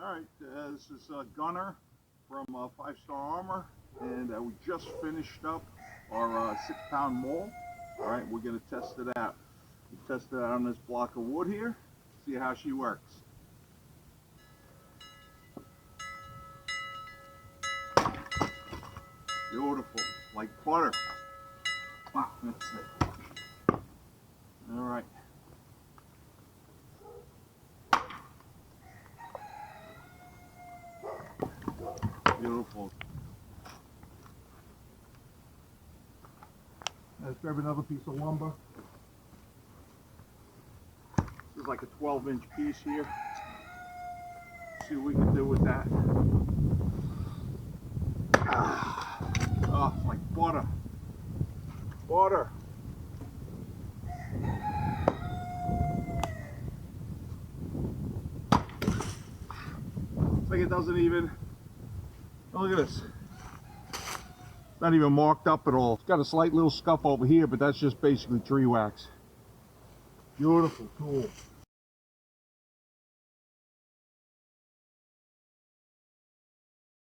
Alright, this is Gunner from 5-Star Armor, and we just finished up our 6-pound Maul. Alright, we're going to test it out. We test it out on this block of wood here, see how she works. Beautiful, like butter. Wow, that's it. Alright. Beautiful. Let's grab another piece of lumber. This is like a 12-inch piece here. See what we can do with that. Oh, it's like butter. Butter. It's like it doesn't even... Oh, look at this. It's not even marked up at all. It's got a slight little scuff over here, but that's just basically tree wax. Beautiful tool.